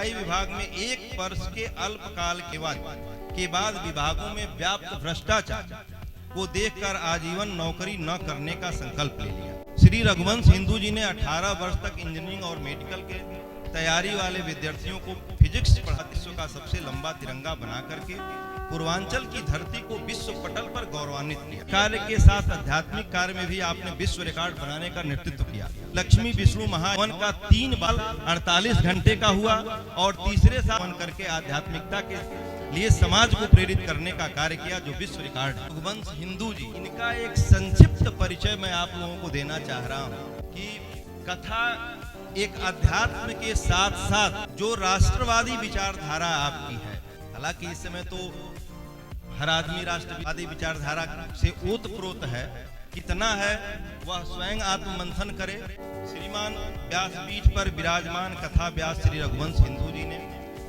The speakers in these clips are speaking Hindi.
विभाग में एक वर्ष के अल्पकाल के बाद विभागों में व्याप्त भ्रष्टाचार को देखकर आजीवन नौकरी न करने का संकल्प ले लिया। श्री रघुवंश हिंदू जी ने 18 वर्ष तक इंजीनियरिंग और मेडिकल के तैयारी वाले विद्यार्थियों को फिजिक्स पढ़ा विश्व का सबसे लंबा तिरंगा बना करके पूर्वांचल की धरती को विश्व पटल पर गौरवान्वित किया। कार्य के साथ आध्यात्मिक कार्य में भी आपने विश्व रिकॉर्ड बनाने का नेतृत्व किया। लक्ष्मी विष्णु महावन का 3 बार 48 घंटे का हुआ और तीसरे साल करके आध्यात्मिकता के लिए समाज को प्रेरित करने का कार्य किया, जो विश्व रिकॉर्ड है। रघुवंश हिंदू जी, इनका एक संक्षिप्त परिचय मैं आप लोगों को देना चाह रहा हूँ कि कथा एक अध्यात्म के साथ साथ जो राष्ट्रवादी विचारधारा आपकी है, हालांकि इस समय तो हर आदमी राष्ट्रवादी विचारधारा से ओतप्रोत है, कितना है वह स्वयं आत्ममंथन करे। श्रीमान व्यासपीठ पर विराजमान कथा व्यास श्री रघुवंश हिंदू जी ने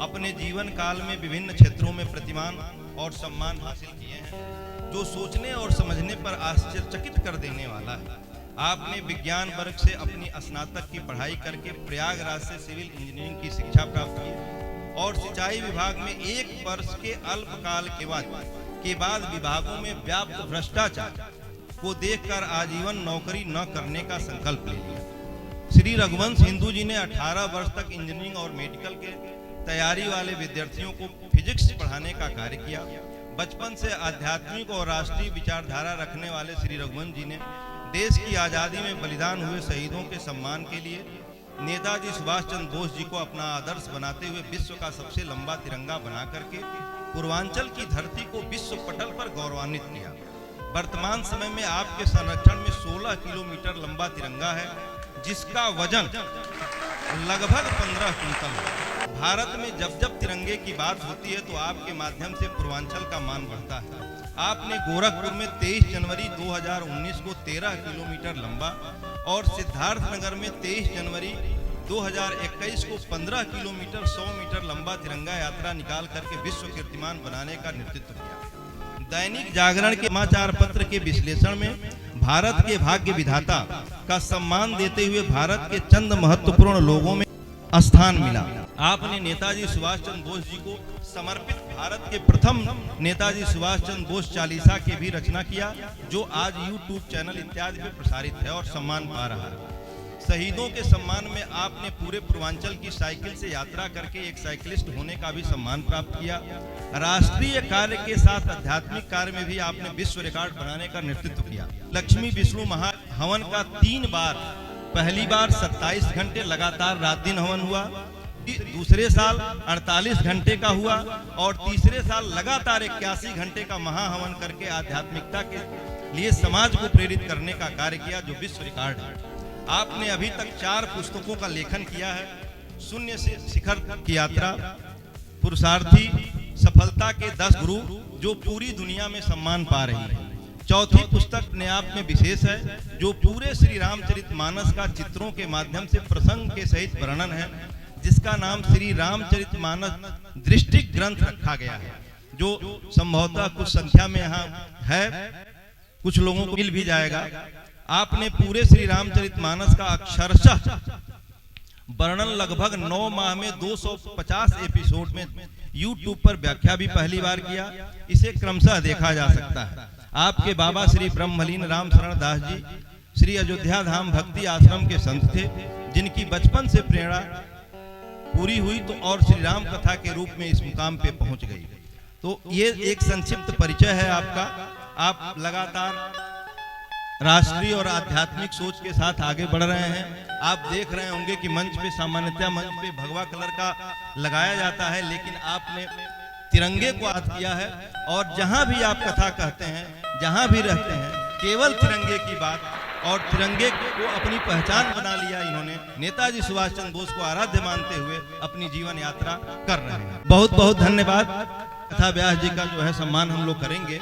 अपने जीवन काल में विभिन्न क्षेत्रों में प्रतिमान और सम्मान हासिल किए हैं, जो सोचने और समझने पर आश्चर्यचकित कर देने वाला है। आपने विज्ञान वर्ग से अपनी स्नातक की पढ़ाई करके प्रयागराज से सिविल इंजीनियरिंग की शिक्षा प्राप्त की और सिंचाई विभाग में एक वर्ष के अल्पकाल के बाद विभागों में व्याप्त भ्रष्टाचार को देखकर आजीवन नौकरी न करने का संकल्प ले लिया। श्री रघुवंश हिंदू जी ने 18 वर्ष तक इंजीनियरिंग और मेडिकल के तैयारी वाले विद्यार्थियों को फिजिक्स पढ़ाने का कार्य किया। बचपन से आध्यात्मिक और राष्ट्रीय विचारधारा रखने वाले श्री रघुवंश जी ने देश की आजादी में बलिदान हुए शहीदों के सम्मान के लिए नेताजी सुभाष चंद्र बोस जी को अपना आदर्श बनाते हुए विश्व का सबसे लंबा तिरंगा बना करके पूर्वांचल की धरती को विश्व पटल पर गौरवान्वित किया। वर्तमान समय में आपके संरक्षण में 16 किलोमीटर लंबा तिरंगा है, जिसका वजन लगभग 15 क्विंटल है। भारत में जब जब तिरंगे की बात होती है तो आपके माध्यम से पूर्वांचल का मान बढ़ता है। आपने गोरखपुर में 23 जनवरी 2019 को 13 किलोमीटर लंबा और सिद्धार्थनगर में 23 जनवरी 2021 को 15 किलोमीटर 100 मीटर लंबा तिरंगा यात्रा निकाल करके विश्व कीर्तिमान बनाने का नेतृत्व किया। दैनिक जागरण के समाचार पत्र के विश्लेषण में भारत के भाग्य विधाता का सम्मान देते हुए भारत के चंद महत्वपूर्ण लोगों में स्थान मिला। आपने नेताजी सुभाष चंद्र बोस जी को समर्पित भारत के प्रथम नेताजी सुभाष चंद्र बोस चालीसा के भी रचना किया, जो आज YouTube चैनल इत्यादि पे प्रसारित है और सम्मान पा रहा है। शहीदों के सम्मान में आपने पूरे पूर्वांचल की साइकिल से यात्रा करके एक साइकिलिस्ट होने का भी सम्मान प्राप्त किया। राष्ट्रीय कार्य के साथ आध्यात्मिक कार्य में भी आपने विश्व रिकॉर्ड बनाने का नेतृत्व किया। लक्ष्मी विष्णु महाहवन का 3 बार, पहली बार 27 घंटे लगातार रात दिन हवन हुआ, दूसरे साल 48 घंटे का हुआ और तीसरे साल लगातार 81 घंटे का महाहवन करके आध्यात्मिकता के लिए समाज को प्रेरित करने का कार्य किया, जो विश्व रिकॉर्ड है। आपने अभी तक 4 पुस्तकों का लेखन किया है। शून्य से शिखर की यात्रा, पुरुषार्थी, सफलता के 10 गुरु, जो पूरी दुनिया में सम्मान पा रही है। चौथी पुस्तक अपने आप में विशेष है, जो पूरे श्री रामचरितमानस का चित्रों के माध्यम से प्रसंग के सहित वर्णन है, जिसका नाम श्री रामचरितमानस दृष्टि ग्रंथ रखा गया है, जो संभवतः कुछ संख्या में यहाँ है, कुछ लोगों को मिल भी जाएगा। आपने पूरे श्री रामचरितमानस का अक्षरशः वर्णन लगभग 9 माह में 250 एपिसोड में YouTube पर व्याख्या भी पहली बार किया। इसे क्रमशः देखा जा सकता है। आपके बाबा श्री ब्रह्मलीन राम शरण दास जी श्री अयोध्या धाम भक्ति आश्रम के संत थे, जिनकी बचपन से प्रेरणा पूरी हुई तो और श्री राम कथा के रूप में इस मुकाम पे पहुंच गई। तो ये एक संक्षिप्त परिचय है आपका। आप लगातार राष्ट्रीय और आध्यात्मिक सोच के साथ आगे बढ़ रहे हैं। आप देख रहे होंगे कि मंच पे सामान्यतः मंच पे भगवा कलर का लगाया जाता है, लेकिन आपने तिरंगे को याद किया है और जहां भी आप कथा कहते हैं, जहां भी रहते हैं, केवल तिरंगे की बात और तिरंगे को अपनी पहचान बना लिया। इन्होंने नेताजी सुभाष चंद्र बोस को आराध्य मानते हुए अपनी जीवन यात्रा कर रहे हैं। बहुत बहुत धन्यवाद। कथा व्यास जी का जो है सम्मान हम लोग करेंगे।